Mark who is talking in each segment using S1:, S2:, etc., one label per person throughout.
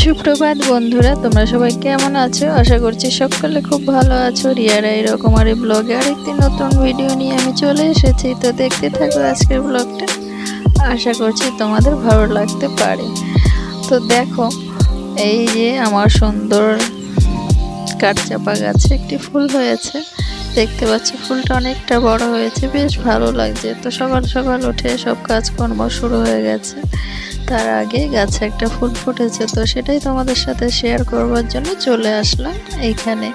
S1: সুপ্রভাত বন্ধুরা, তোমরা সবাই কেমন আছো? আশা করছি সকলে খুব ভালো আছো। রিয়ারা এরকম আর এই ব্লগে আরেকটি নতুন ভিডিও নিয়ে আমি চলে এসেছি। তো দেখতে থাকো আজকের ব্লগটা, আশা করছি তোমাদের ভালো লাগতে পারে। তো দেখো, এই যে আমার সুন্দর কাঠচাপা গাছে একটি ফুল হয়েছে, দেখতে পাচ্ছি ফুলটা অনেকটা বড় হয়েছে, বেশ ভালো লাগছে। তো সকাল সকাল উঠে সব কাজকর্ম শুরু হয়ে গেছে, তার আগে গাছে একটা ফুল ফুটেছে, তো সেটাই তোমাদের সাথে শেয়ার করবার জন্য চলে আসলাম এইখানে।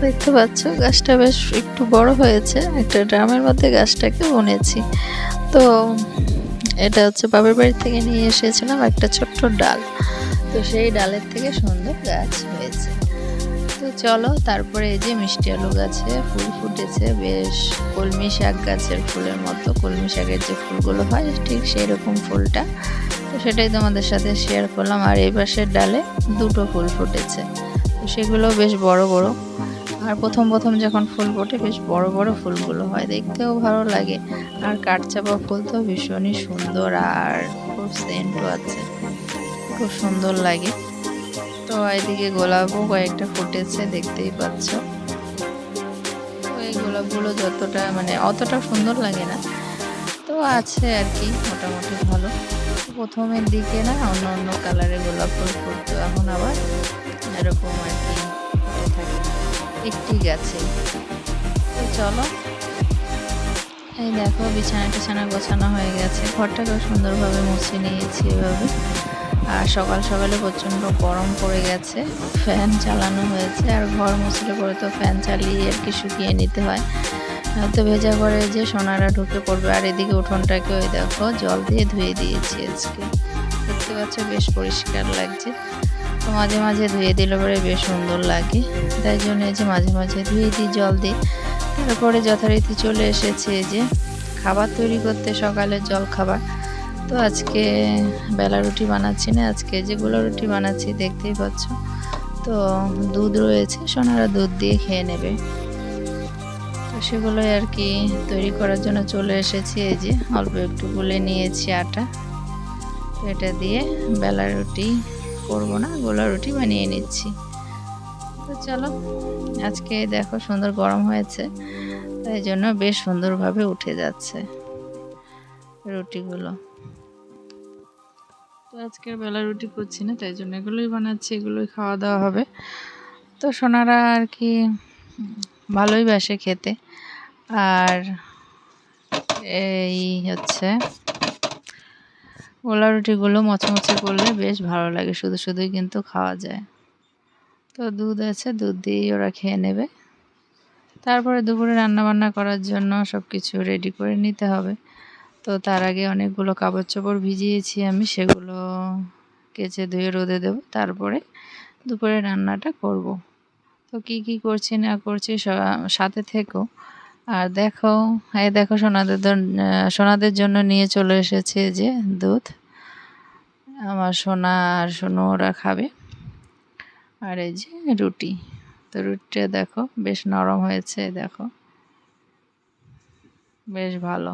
S1: দেখতে পাচ্ছ গাছটা বেশ একটু বড় হয়েছে, একটা ড্রামের মধ্যে গাছটাকে বুনেছি। তো এটা হচ্ছে বাবার বাড়ি থেকে নিয়ে এসেছিলাম একটা ছোট্ট ডাল, তো সেই ডালের থেকে সুন্দর গাছ হয়েছে। তো চলো, তারপরে এই যে মিষ্টি আলু গাছে ফুল ফুটেছে, বেশ কলমি শাক গাছের ফুলের মতো, কলমি শাকের যে ফুলগুলো হয় ঠিক সেই রকম ফুলটা। তো সেটাই তোমাদের সাথে শেয়ার করলাম। আর এই পাশের ডালে দুটো ফুল ফুটেছে, তো সেগুলো বেশ বড় বড়। আর প্রথম প্রথম যখন ফুল ফোটে বেশ বড় বড় ফুলগুলো হয়, দেখতেও ভালো লাগে। আর কাঠচাপা ফুল তো ভীষণই সুন্দর, আর খুব সেন্টও আছে, খুব সুন্দর লাগে। তো এদিকে গোলাপও কয়েকটা ফুটেছে, দেখতেই পাচ্ছ। তো এই গোলাপগুলো যতটা মানে অতটা সুন্দর লাগে না, তো আছে আর কি, মোটামুটি ভালো। প্রথমের দিকে না অন্য অন্য কালারের গোলাপ ফুল ফুটতো, এখন আবার এরকম আর কি ফুটে থাকে একটি গাছে। তো চলো, এই দেখো বিছানা টিছানা গোছানো হয়ে গেছে, ঘরটাকে সুন্দরভাবে মুছে নিয়েছি এভাবে। আর সকাল সকালে প্রচণ্ড গরম পড়ে গেছে, ফ্যান চালানো হয়েছে। আর ঘর মুছলে পরে তো ফ্যান চালিয়ে আর কি শুকিয়ে নিতে হয়, তো ভেজা করে যে সোনারা ঢুকে পড়বে। আর এদিকে উঠোনটাকে ওই দেখো জল দিয়ে ধুয়ে দিয়েছি আজকে, দেখতে পাচ্ছ বেশ পরিষ্কার লাগছে। তো মাঝে মাঝে ধুয়ে দিলে পরে বেশ সুন্দর লাগে, তাই জন্য এই যে মাঝে মাঝে ধুয়ে দিই জল দিয়ে। তারপরে যথারীতি চলে এসেছে এই যে খাবার তৈরি করতে, সকালের জল খাবার। তো আজকে বেলা রুটি বানাচ্ছি না, আজকে যেগুলো রুটি বানাচ্ছি দেখতেই পাচ্ছ। তো দুধ রয়েছে, সোনারা দুধ দিয়ে খেয়ে নেবে, তো সেগুলোই আর কি তৈরি করার জন্য চলে এসেছি। এই যে অল্প একটু গুলে নিয়েছি আটা, তো এটা দিয়ে বেলা রুটি করবো না, গোলা রুটি বানিয়ে নিচ্ছি। তো চলো, আজকে দেখো সুন্দর গরম হয়েছে, তাই জন্য বেশ সুন্দরভাবে উঠে যাচ্ছে রুটিগুলো। তো আজকের বেলা রুটি করছি না, তাই জন্য এগুলোই বানাচ্ছি, এগুলোই খাওয়া দাওয়া হবে। তো সোনারা আর কি ভালোই বাসে খেতে। আর এই হচ্ছে গোলা রুটিগুলো মচমচে করলে বেশ ভালো লাগে, শুধু শুধুই কিন্তু খাওয়া যায়। তো দুধ আছে, দুধ দিয়েই ওরা খেয়ে নেবে। তারপরে দুপুরে রান্নাবান্না করার জন্য সব কিছু রেডি করে নিতে হবে। তো তার আগে অনেকগুলো কাপড় চোপড় ভিজিয়েছি আমি, সেগুলো কেচে ধুয়ে রোদে দেব, তারপরে দুপুরে রান্নাটা করব। তো কি কি করছি না করছি সাথে থেকো। আর দেখো, এই দেখো সোনাদের জন্য নিয়ে চলে এসেছে যে দুধ, আমার সোনা আর সোনু ওরা খাবে। আর এই যে রুটি, তো রুটিটা দেখো বেশ নরম হয়েছে, দেখো বেশ ভালো।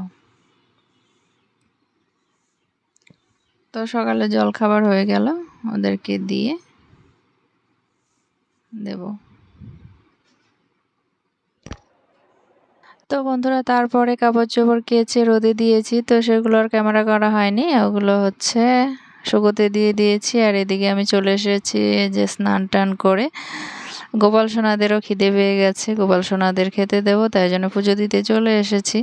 S1: তো সকালে জল খাবার হয়ে গেল, ওদেরকে দিয়ে দেব। তো বন্ধুরা, তারপরে কাপড় চোপড় কেচে রোদে দিয়েছি, তো সেগুলো আর ক্যামেরা করা হয়নি, ওগুলো হচ্ছে শুকোতে দিয়ে দিয়েছি। আর এদিকে আমি চলে এসেছি যে স্নান টান করে, গোপাল সোনাদেরও খিদে পেয়ে গেছে, গোপাল সোনাদের খেতে দেবো, তাই জন্য পুজো দিতে চলে এসেছি।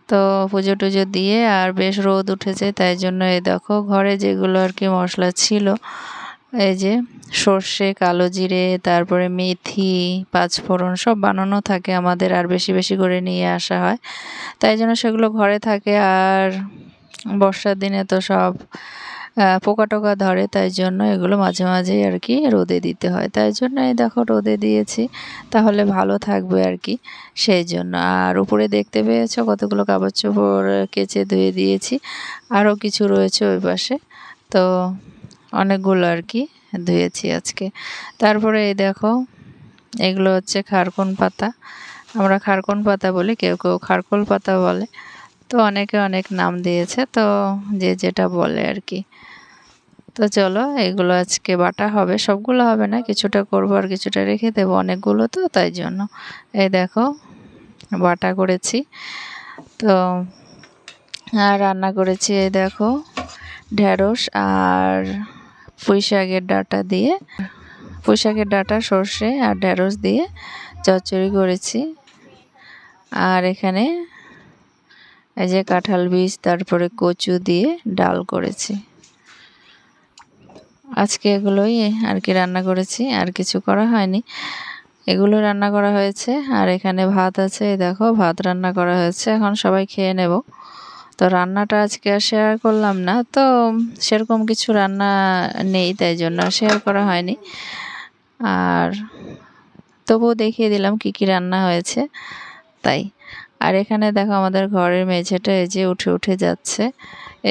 S1: তো পুজো টুজো দিয়ে আর বেশ রোদ উঠেছে, তাই জন্য এই দেখো ঘরে যেগুলো আর কি মশলা ছিল, এই যে সর্ষে, কালো জিরে, তারপরে মেথি, পাঁচফোড়ন সব বানানো থাকে আমাদের, আর বেশি বেশি করে নিয়ে আসা হয়, তাই জন্য সেগুলো ঘরে থাকে। আর বর্ষার দিনে তো সব পোকা টোকা ধরে, তাই জন্য এগুলো মাঝে মাঝেই আর কি রোদে দিতে হয়, তাই জন্য এই দেখো রোদে দিয়েছি, তাহলে ভালো থাকবে আর কি, সেই জন্য। আর উপরে দেখতে পেয়েছো কতগুলো কাপড় চোপড় কেচে ধুয়ে দিয়েছি, আরও কিছু রয়েছে ওই পাশে, তো অনেকগুলো আর কি ধুয়েছি আজকে। তারপরে এই দেখো এগুলো হচ্ছে খারকুন পাতা, আমরা খারকুন পাতা বলি, কেউ কেউ খারকোল পাতা বলে, তো অনেকে অনেক নাম দিয়েছে, তো যে যেটা বলে আর কি। তো চলো এগুলো আজকে বাটা হবে, সবগুলো হবে না, কিছুটা করবো আর কিছুটা রেখে দেবো, অনেকগুলো তো তাই জন্য। এই দেখো বাটা করেছি। তো আর রান্না করেছি এই দেখো ঢেঁড়স আর পুঁই শাকের ডাঁটা দিয়ে, পুঁই শাকের ডাঁটা, সর্ষে আর ঢেঁড়স দিয়ে চচ্চড়ি করেছি। আর এখানে এই যে কাঁঠাল বীজ তারপরে কচু দিয়ে ডাল করেছি। আজকে এগুলোই আর কি রান্না করেছি, আর কিছু করা হয়নি, এগুলো রান্না করা হয়েছে। আর এখানে ভাত আছে, এই দেখো ভাত রান্না করা হয়েছে, এখন সবাই খেয়ে নেব। তো রান্নাটা আজকে আর শেয়ার করলাম না, তো সেরকম কিছু রান্না নেই তাই জন্য শেয়ার করা হয়নি। আর তবুও দেখিয়ে দিলাম কি কি রান্না হয়েছে তাই। আর এখানে দেখো আমাদের ঘরের মেঝেটা এই যে উঠে উঠে যাচ্ছে,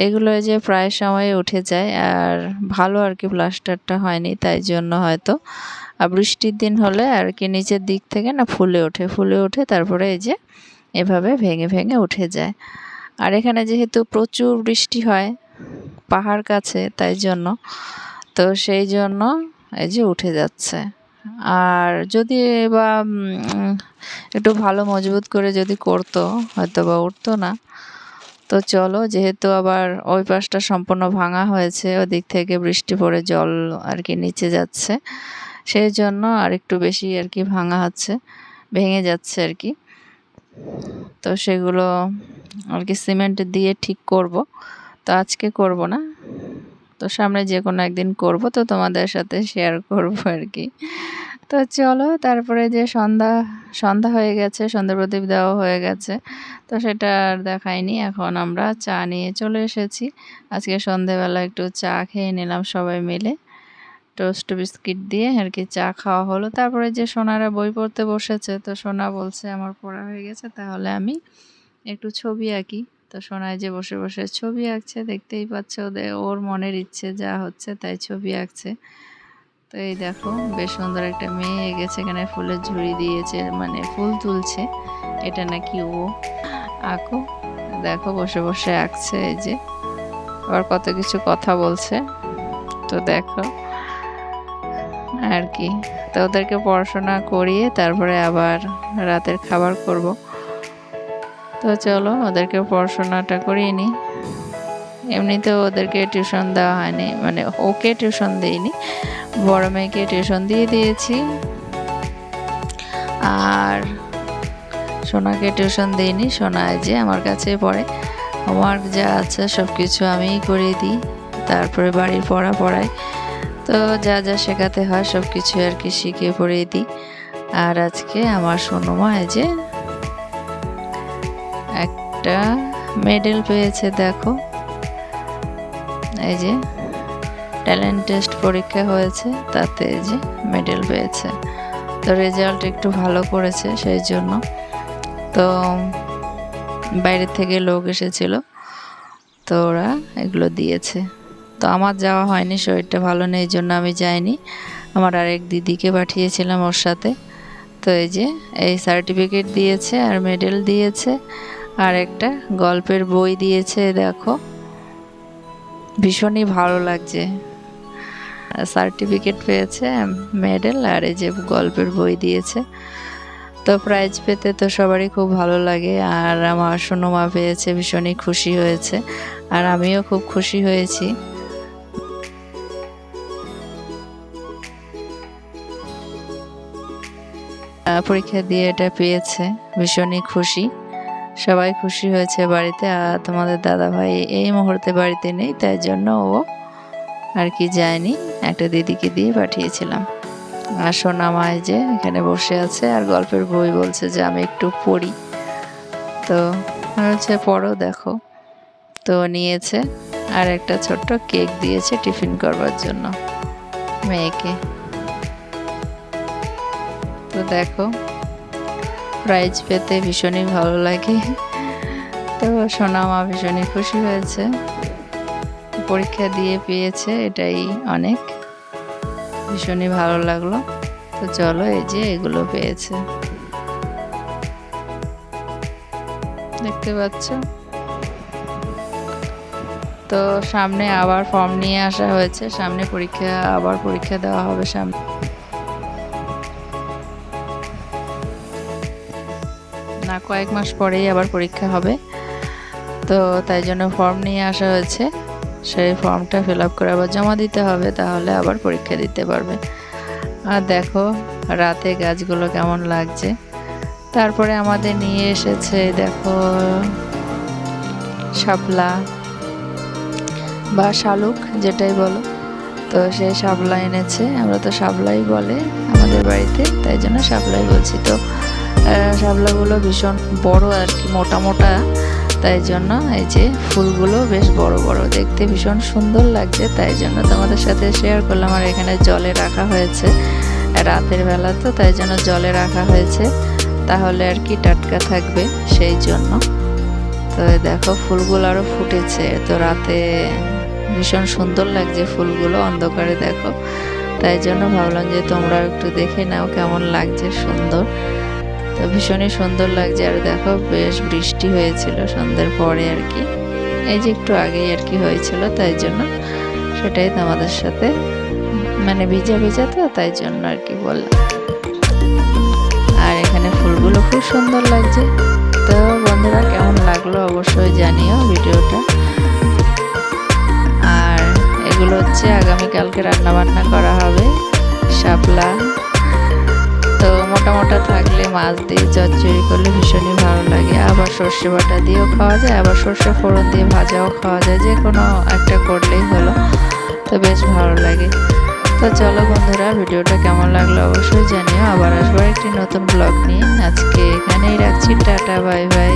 S1: এগুলো যে প্রায় সময় উঠে যায়, আর ভালো আর কি প্লাস্টারটা হয়নি তাই জন্য হয়তো। আর বৃষ্টির দিন হলে আর কি নিচের দিক থেকে না ফুলে ওঠে তারপরে এই যে এভাবে ভেঙে ভেঙে উঠে যায়। আর এখানে যেহেতু প্রচুর বৃষ্টি হয় পাহাড় কাছে তাই জন্য, তো সেই জন্য এই যে উঠে যাচ্ছে। আর যদি বা একটু ভালো মজবুত করে যদি করতো হয়তো বা উঠতো না। তো চলো, যেহেতু আবার ওই পাশটা সম্পূর্ণ ভাঙা হয়েছে, ওদিক থেকে বৃষ্টি পড়ে জল আর কি নিচে যাচ্ছে, সেই জন্য আর একটু বেশি আর কি ভাঙা হচ্ছে, ভেঙে যাচ্ছে আর কি। তো সেগুলো আর কি সিমেন্ট দিয়ে ঠিক করব, তো আজকে করব না, তো সামনে যে কোনো একদিন করব, তো তোমাদের সাথে শেয়ার করব আর কি। তো চলো, তারপরে যে সন্ধ্যা হয়ে গেছে, সন্ধ্যা প্রদীপ দেওয়া হয়ে গেছে, তো সেটা আর দেখাইনি। এখন আমরা চা নিয়ে চলে এসেছি। আজকে সন্ধেবেলা একটু চা খেয়ে নিলাম সবাই মিলে, টোস্ট বিস্কিট দিয়ে আর কি চা খাওয়া হলো। তারপরে যে সোনারা বই পড়তে বসেছে, তো সোনা বলছে আমার পড়া হয়ে গেছে, তাহলে আমি একটু ছবি আঁকি। তো সোনায় যে বসে বসে ছবি আঁকছে, দেখতেই পাচ্ছ, ওর মনের ইচ্ছে যা হচ্ছে তাই ছবি আঁকছে। তো এই দেখো বেশ সুন্দর একটা মেয়ে এগেছে, এখানে ফুলের ঝুড়ি দিয়েছে, মানে ফুল তুলছে, এটা নাকি ও আঁকো। দেখো বসে বসে আঁকছে, এই যে আবার কত কিছু কথা বলছে, তো দেখো আর কি। তো ওদেরকে পড়াশোনা করিয়ে তারপরে আবার রাতের খাবার করব। তো চলো ওদেরকে পড়াশোনাটা করিয়ে নিই। এমনিতেও ওদেরকে টিউশন দেওয়া হয়নি, মানে ওকে টিউশন দিইনি, বড় মেয়েকে টিউশন দিয়ে দিয়েছি, আর সোনাকে টিউশন দিইনি। সোনা যে আমার কাছে পড়ে, হোমওয়ার্ক যা আছে সব কিছু আমিই করে দিই, তারপরে বাড়ির পড়াই, তো যা যা শেখাতে হয় সব কিছু আর কি শিখিয়ে পড়িয়ে দিই। আর আজকে আমার সোনুমা এই যে একটা মেডেল পেয়েছে, দেখো এই যে ট্যালেন্ট টেস্ট পরীক্ষা হয়েছে, তাতে এই যে মেডেল পেয়েছে। তো রেজাল্ট একটু ভালো করেছে সেই জন্য, তো বাইরে থেকে লোক এসেছিল, তো ওরা এগুলো দিয়েছে। তো আমার যাওয়া হয়নি, শরীরটা ভালো নেই, এই জন্য আমি যাইনি, আমার আরেক দিদিকে পাঠিয়েছিলাম ওর সাথে। তো এই যে এই সার্টিফিকেট দিয়েছে আর মেডেল দিয়েছে, আর একটা গল্পের বই দিয়েছে, দেখো ভীষণই ভালো লাগছে। সার্টিফিকেট পেয়েছে, মেডেল আর এই যে গল্পের বই দিয়েছে। তো প্রাইজ পেতে তো সবারই খুব ভালো লাগে, আর আমার সোনুমা পেয়েছে, ভীষণই খুশি হয়েছে, আর আমিও খুব খুশি হয়েছি। পরীক্ষা দিয়ে এটা পেয়েছে, ভীষণই খুশি, সবাই খুশি হয়েছে বাড়িতে। আর তোমাদের দাদা ভাই এই মুহূর্তে বাড়িতে নেই, তাই জন্য ও আর কি যায়নি, একটা দিদিকে দিয়ে পাঠিয়েছিলাম। আর সোনা মায় যে এখানে বসে আছে আর গল্পের বই বলছে যে আমি একটু পড়ি, তো হচ্ছে পড়ো দেখো। তো নিয়েছে, আর একটা ছোট্ট কেক দিয়েছে টিফিন করবার জন্য মেয়েকে। তো দেখো প্রাইজ পেতে ভীষণই ভালো লাগে, তো সোনা মা ভীষণই খুশি হয়েছে, পরীক্ষা দিয়ে পেয়েছে, এটাই অনেক, ভীষণই ভালো লাগলো। তো চলো এই যে এগুলো পেয়েছে, দেখতে পাচ্ছ। তো সামনে আবার ফর্ম নিয়ে আসা হয়েছে, সামনে আবার পরীক্ষা দেওয়া হবে সামনে, না কয়েক মাস পরেই আবার পরীক্ষা হবে। তো তাই জন্য ফর্ম নিয়ে আসা হয়েছে, সেই ফর্মটা ফিল আপ করে আবার জমা দিতে হবে, তাহলে আবার পরীক্ষা দিতে পারবে। আর দেখো রাতে গাছগুলো কেমন লাগছে। তারপরে আমাদের নিয়ে এসেছে দেখো শাপলা বা শালুক যেটাই বলো, তো সেই শাপলা এনেছে, আমরা তো শাপলাই বলে আমাদের বাড়িতে, তাই জন্য শাপলাই বলছি। তো শাপলাগুলো ভীষণ বড় আর কি, মোটা মোটা, তাই জন্য এই যে ফুলগুলো বেশ বড় বড়, দেখতে ভীষণ সুন্দর লাগছে, তাই জন্য তোমাদের সাথে শেয়ার করলাম। আর এখানে জলে রাখা হয়েছে, রাতের বেলা তো তাই জন্য জলে রাখা হয়েছে, তাহলে আর কি টাটকা থাকবে সেই জন্য। তো দেখো ফুলগুলো আরো ফুটেছে, তো রাতে ভীষণ সুন্দর লাগছে ফুলগুলো অন্ধকারে দেখো, তাই জন্য ভাবলাম যে তোমরা একটু দেখে নাও কেমন লাগছে, সুন্দর। তো ভীষণই সুন্দর লাগছে। আর দেখো বেশ বৃষ্টি হয়েছিল সন্ধ্যের পরে আর কি, এই যে একটু আগেই আর কি হয়েছিল, তাই জন্য সেটাই তোমাদের সাথে মানে ভিজা ভিজা, তো তাই জন্য আর কি বললাম। আর এখানে ফুলগুলো খুব সুন্দর লাগছে। তো বন্ধুরা কেমন লাগলো অবশ্যই জানিও ভিডিওটা। আর এগুলো হচ্ছে আগামীকালকে রান্না বান্না করা হবে শাপলা। তো মোটা মোটা থাকলে মাছ দিয়ে চচ্চড়ি করলে ভীষণই ভালো লাগে, আবার সর্ষে বাটা দিয়েও খাওয়া যায়, আবার সর্ষে ফোড়ন দিয়ে ভাজাও খাওয়া যায়, যে কোনো একটা করলেই হলো, তো বেশ ভালো লাগে। তো চলো বন্ধুরা ভিডিওটা কেমন লাগলো অবশ্যই জানিও, আবার আসবো একটি নতুন ব্লগ নিয়ে। আজকে এখানেই রাখছি, টাটা বাই বাই।